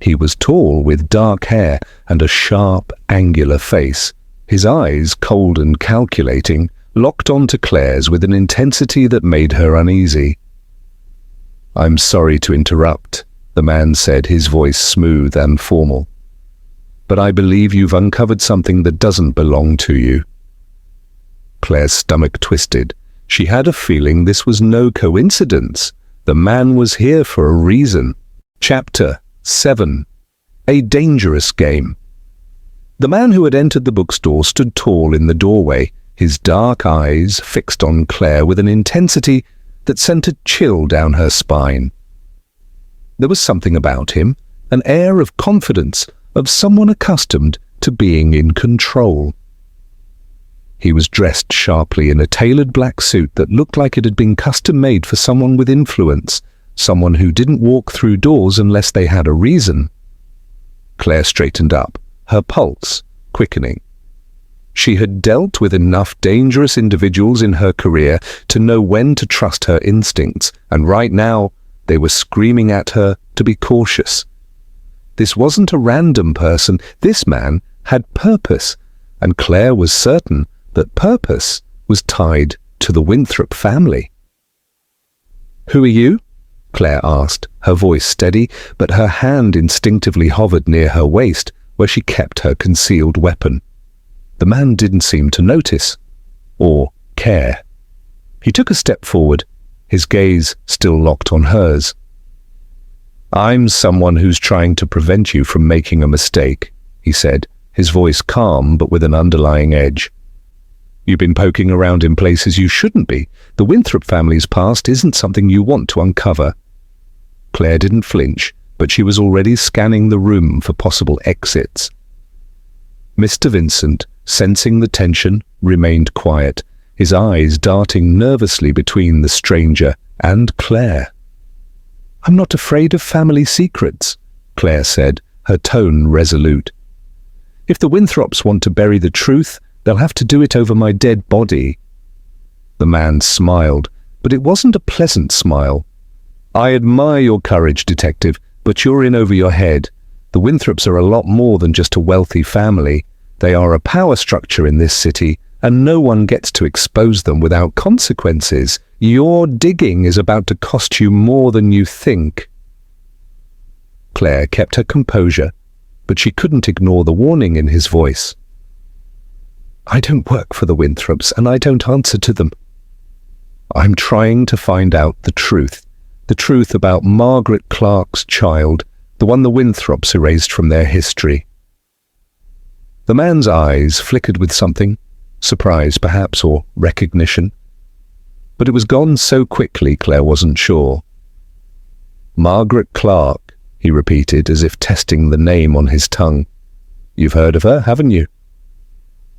He was tall, with dark hair and a sharp, angular face. His eyes, cold and calculating, locked onto Claire's with an intensity that made her uneasy. "I'm sorry to interrupt," the man said, his voice smooth and formal. "But I believe you've uncovered something that doesn't belong to you." Claire's stomach twisted. She had a feeling this was no coincidence. The man was here for a reason. Chapter 7. A Dangerous Game. The man who had entered the bookstore stood tall in the doorway, his dark eyes fixed on Claire with an intensity that sent a chill down her spine. There was something about him, an air of confidence, of someone accustomed to being in control. He was dressed sharply in a tailored black suit that looked like it had been custom-made for someone with influence, someone who didn't walk through doors unless they had a reason. Claire straightened up, her pulse quickening. She had dealt with enough dangerous individuals in her career to know when to trust her instincts, and right now they were screaming at her to be cautious. This wasn't a random person. This man had purpose, and Claire was certain that purpose was tied to the Winthrop family. "Who are you?" Claire asked, her voice steady, but her hand instinctively hovered near her waist, where she kept her concealed weapon. The man didn't seem to notice, or care. He took a step forward, his gaze still locked on hers. "I'm someone who's trying to prevent you from making a mistake," he said, his voice calm but with an underlying edge. "You've been poking around in places you shouldn't be. The Winthrop family's past isn't something you want to uncover." Claire didn't flinch, but she was already scanning the room for possible exits. Mr. Vincent, sensing the tension, remained quiet, his eyes darting nervously between the stranger and Claire. "I'm not afraid of family secrets," Claire said, her tone resolute. "If the Winthrops want to bury the truth, They'll have to do it over my dead body." The man smiled, but it wasn't a pleasant smile. "I admire your courage, detective, but you're in over your head. The Winthrops are a lot more than just a wealthy family. They are a power structure in this city, and no one gets to expose them without consequences. Your digging is about to cost you more than you think." Claire kept her composure, but she couldn't ignore the warning in his voice. "I don't work for the Winthrops, and I don't answer to them. I'm trying to find out the truth about Margaret Clark's child, the one the Winthrops erased from their history." The man's eyes flickered with something, surprise perhaps, or recognition. But it was gone so quickly Claire wasn't sure. "Margaret Clark," he repeated, as if testing the name on his tongue. "You've heard of her, haven't you?"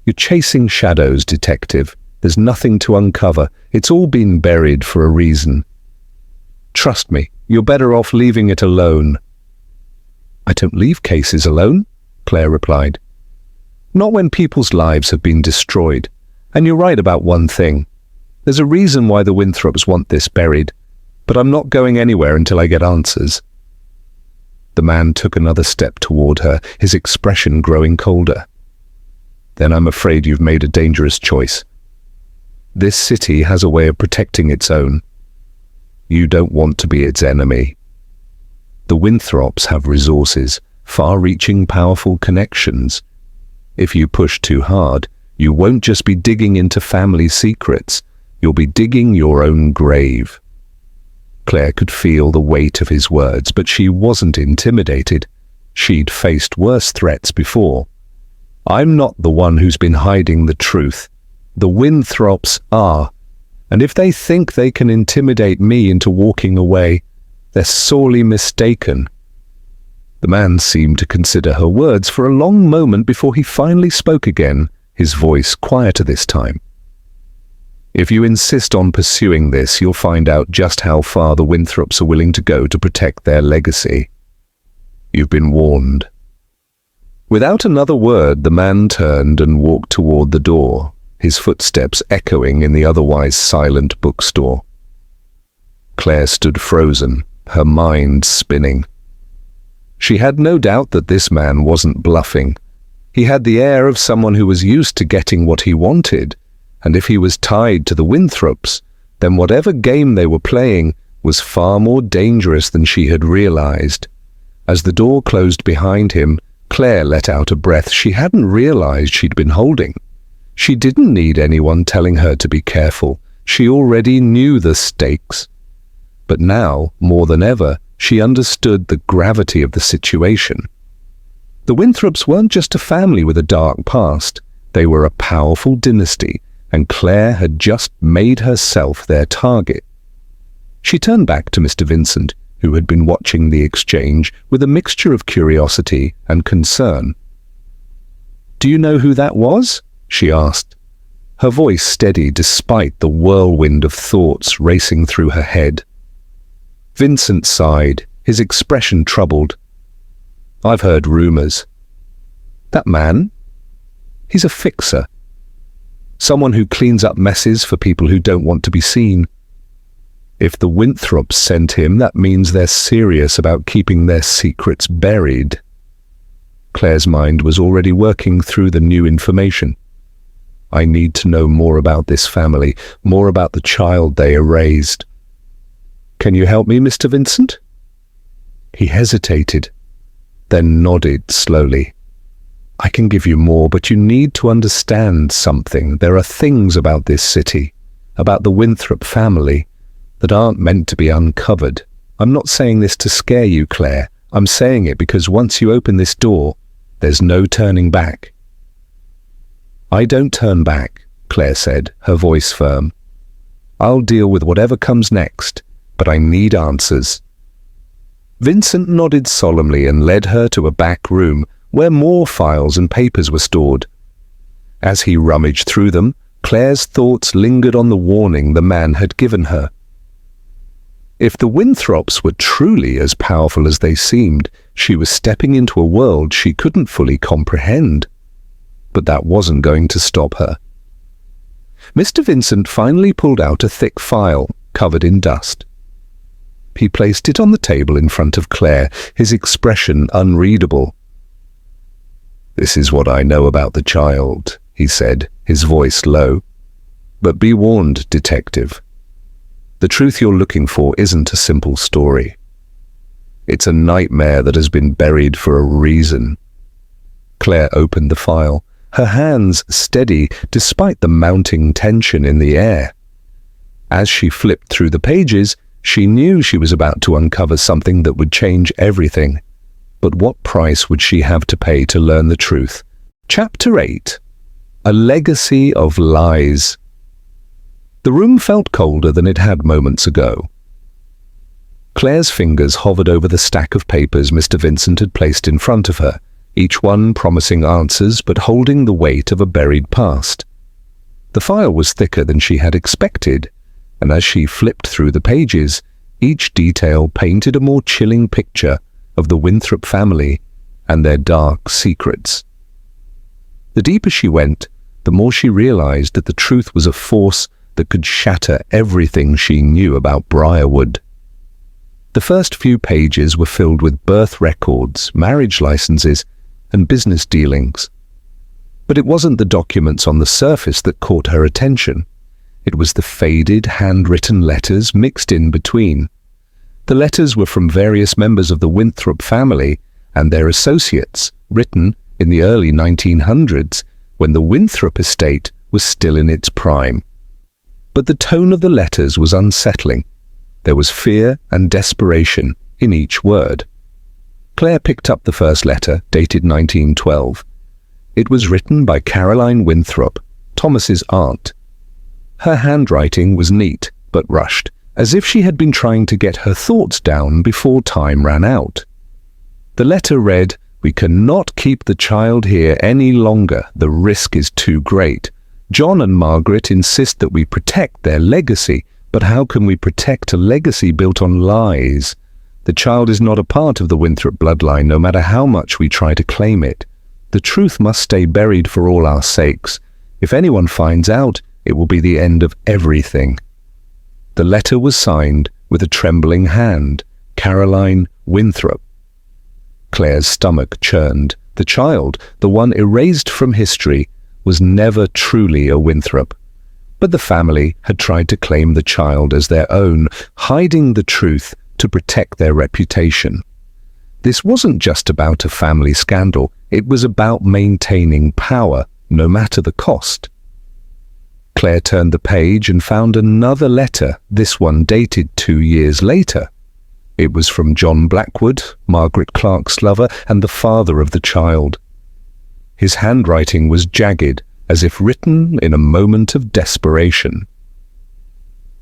"You're chasing shadows, detective. There's nothing to uncover. It's all been buried for a reason. Trust me, you're better off leaving it alone." "I don't leave cases alone," Claire replied. "Not when people's lives have been destroyed. And you're right about one thing. There's a reason why the Winthrops want this buried, but I'm not going anywhere until I get answers." The man took another step toward her, his expression growing colder. "Then I'm afraid you've made a dangerous choice. This city has a way of protecting its own. You don't want to be its enemy. The Winthrops have resources, far-reaching, powerful connections. If you push too hard, you won't just be digging into family secrets, you'll be digging your own grave." Claire could feel the weight of his words, but she wasn't intimidated. She'd faced worse threats before. "I'm not the one who's been hiding the truth. The Winthrops are. And if they think they can intimidate me into walking away, they're sorely mistaken." The man seemed to consider her words for a long moment before he finally spoke again, his voice quieter this time. "If you insist on pursuing this, you'll find out just how far the Winthrops are willing to go to protect their legacy. You've been warned." Without another word, the man turned and walked toward the door, his footsteps echoing in the otherwise silent bookstore. Claire stood frozen, her mind spinning. She had no doubt that this man wasn't bluffing. He had the air of someone who was used to getting what he wanted, and if he was tied to the Winthrops, then whatever game they were playing was far more dangerous than she had realized. As the door closed behind him, Claire let out a breath she hadn't realized she'd been holding. She didn't need anyone telling her to be careful. She already knew the stakes. But now, more than ever, she understood the gravity of the situation. The Winthrops weren't just a family with a dark past. They were a powerful dynasty, and Claire had just made herself their target. She turned back to Mr. Vincent, who had been watching the exchange with a mixture of curiosity and concern. "Do you know who that was?" she asked. Her voice steady despite the whirlwind of thoughts racing through her head. Vincent sighed, his expression troubled. "I've heard rumors." "That man? He's a fixer. Someone who cleans up messes for people who don't want to be seen. If the Winthrops sent him, that means they're serious about keeping their secrets buried." Claire's mind was already working through the new information. "I need to know more about this family, more about the child they erased. Can you help me, Mr. Vincent?" He hesitated, then nodded slowly. "I can give you more, but you need to understand something. There are things about this city, about the Winthrop family, that aren't meant to be uncovered. I'm not saying this to scare you, Claire. I'm saying it because once you open this door, there's no turning back." "I don't turn back," Claire said, her voice firm. "I'll deal with whatever comes next, but I need answers." Vincent nodded solemnly and led her to a back room where more files and papers were stored. As he rummaged through them, Claire's thoughts lingered on the warning the man had given her. If the Winthrops were truly as powerful as they seemed, she was stepping into a world she couldn't fully comprehend. but that wasn't going to stop her. Mr. Vincent finally pulled out a thick file covered in dust. He placed it on the table in front of Claire, his expression unreadable. "This is what I know about the child," he said, his voice low. "But be warned, detective. The truth you're looking for isn't a simple story. It's a nightmare that has been buried for a reason." Claire opened the file, her hands steady despite the mounting tension in the air. As she flipped through the pages, she knew she was about to uncover something that would change everything. But what price would she have to pay to learn the truth? Chapter 8. A Legacy of Lies. The room felt colder than it had moments ago. Claire's fingers hovered over the stack of papers Mr. Vincent had placed in front of her, each one promising answers but holding the weight of a buried past. The file was thicker than she had expected, and as she flipped through the pages, each detail painted a more chilling picture of the Winthrop family and their dark secrets. The deeper she went, the more she realized that the truth was a force that could shatter everything she knew about Briarwood. The first few pages were filled with birth records, marriage licenses, and business dealings. But it wasn't the documents on the surface that caught her attention. It was the faded, handwritten letters mixed in between. The letters were from various members of the Winthrop family and their associates, written in the early 1900s, when the Winthrop estate was still in its prime. But the tone of the letters was unsettling. There was fear and desperation in each word. Claire picked up the first letter, dated 1912. It was written by Caroline Winthrop, Thomas's aunt. Her handwriting was neat but rushed, as if she had been trying to get her thoughts down before time ran out. The letter read, "We cannot keep the child here any longer. The risk is too great. John and Margaret insist that we protect their legacy, but how can we protect a legacy built on lies? The child is not a part of the Winthrop bloodline, no matter how much we try to claim it. The truth must stay buried for all our sakes. If anyone finds out, it will be the end of everything." The letter was signed with a trembling hand, Caroline Winthrop. Claire's stomach churned. The child, the one erased from history, was never truly a Winthrop. But the family had tried to claim the child as their own, hiding the truth to protect their reputation. This wasn't just about a family scandal, it was about maintaining power, no matter the cost. Claire turned the page and found another letter, this one dated 2 years later. It was from John Blackwood, Margaret Clark's lover, and the father of the child. His handwriting was jagged, as if written in a moment of desperation.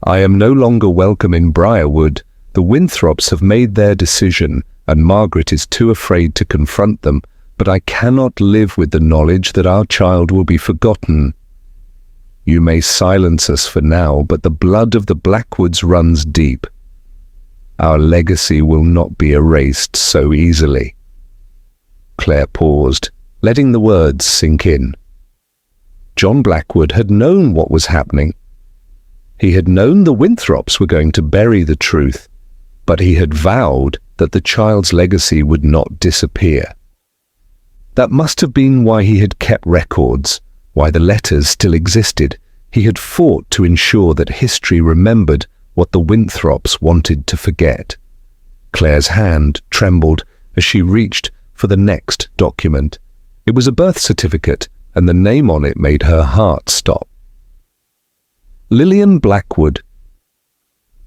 "I am no longer welcome in Briarwood. The Winthrops have made their decision, and Margaret is too afraid to confront them, but I cannot live with the knowledge that our child will be forgotten. You may silence us for now, but the blood of the Blackwoods runs deep. Our legacy will not be erased so easily." Claire paused, letting the words sink in. John Blackwood had known what was happening. He had known the Winthrops were going to bury the truth, but he had vowed that the child's legacy would not disappear. That must have been why he had kept records, why the letters still existed. He had fought to ensure that history remembered what the Winthrops wanted to forget. Claire's hand trembled as she reached for the next document. It was a birth certificate, and the name on it made her heart stop. Lillian Blackwood.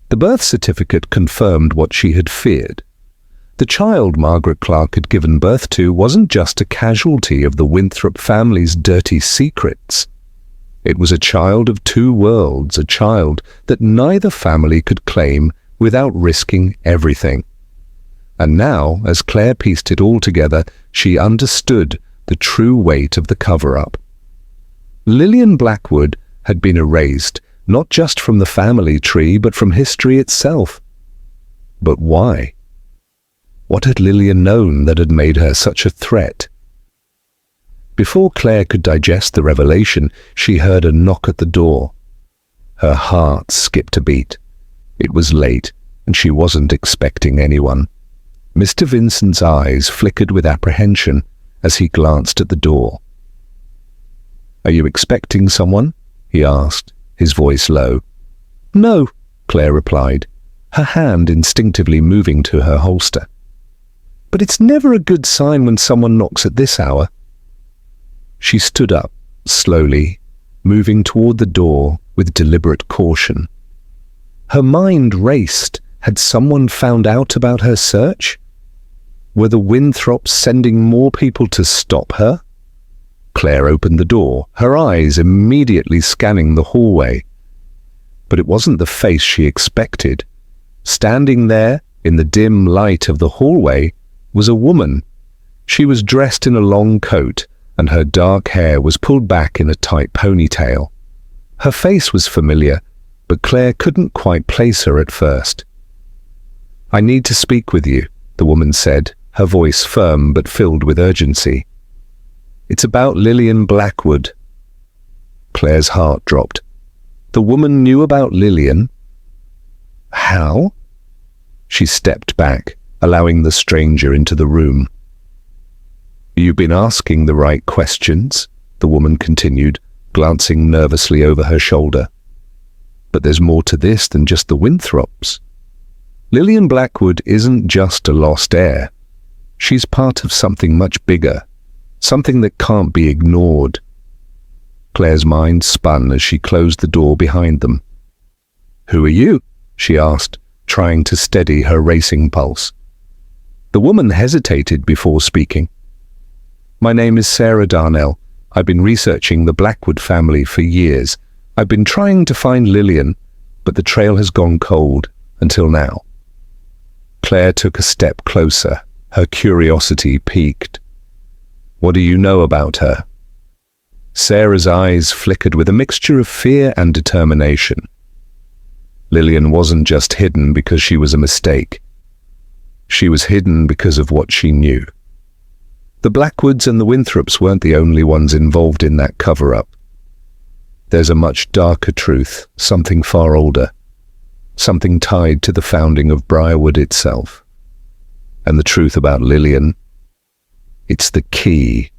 The birth certificate confirmed what she had feared. The child Margaret Clark had given birth to wasn't just a casualty of the Winthrop family's dirty secrets. It was a child of two worlds, a child that neither family could claim without risking everything. And now, as Claire pieced it all together, she understood the true weight of the cover-up. Lillian Blackwood had been erased, not just from the family tree, but from history itself. But why? What had Lillian known that had made her such a threat? Before Claire could digest the revelation, she heard a knock at the door. Her heart skipped a beat. It was late, and she wasn't expecting anyone. Mr. Vincent's eyes flickered with apprehension as he glanced at the door. "Are you expecting someone?" he asked, his voice low. "No," Claire replied, her hand instinctively moving to her holster. "But it's never a good sign when someone knocks at this hour." She stood up, slowly, moving toward the door with deliberate caution. Her mind raced. Had someone found out about her search? Were the Winthrops sending more people to stop her? Claire opened the door, her eyes immediately scanning the hallway. But it wasn't the face she expected. Standing there, in the dim light of the hallway, was a woman. She was dressed in a long coat, and her dark hair was pulled back in a tight ponytail. Her face was familiar, but Claire couldn't quite place her at first. "I need to speak with you," the woman said, her voice firm but filled with urgency. "It's about Lillian Blackwood." Claire's heart dropped. The woman knew about Lillian? How? She stepped back, allowing the stranger into the room. "You've been asking the right questions," the woman continued, glancing nervously over her shoulder. "But there's more to this than just the Winthrops. Lillian Blackwood isn't just a lost heir. She's part of something much bigger, something that can't be ignored." Claire's mind spun as she closed the door behind them. "Who are you?" she asked, trying to steady her racing pulse. The woman hesitated before speaking. "My name is Sarah Darnell. I've been researching the Blackwood family for years. I've been trying to find Lillian, but the trail has gone cold until now." Claire took a step closer, her curiosity piqued. "What do you know about her?" Sarah's eyes flickered with a mixture of fear and determination. Lillian wasn't just hidden because she was a mistake. She was hidden because of what she knew. The Blackwoods and the Winthrops weren't the only ones involved in that cover-up. There's a much darker truth, something far older, something tied to the founding of Briarwood itself. And the truth about Lillian, it's the key.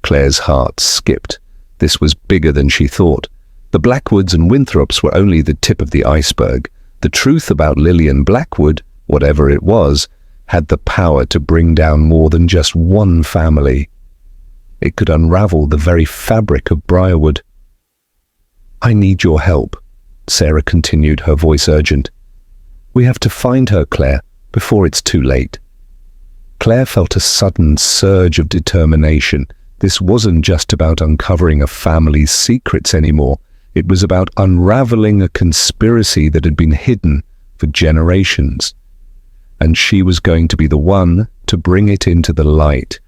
Claire's heart skipped. This was bigger than she thought. The Blackwoods and Winthrops were only the tip of the iceberg. The truth about Lillian Blackwood, whatever it was, had the power to bring down more than just one family. It could unravel the very fabric of Briarwood. "I need your help," Sarah continued, her voice urgent. "We have to find her, Claire, before it's too late." Claire felt a sudden surge of determination. This wasn't just about uncovering a family's secrets anymore. It was about unraveling a conspiracy that had been hidden for generations. And she was going to be the one to bring it into the light,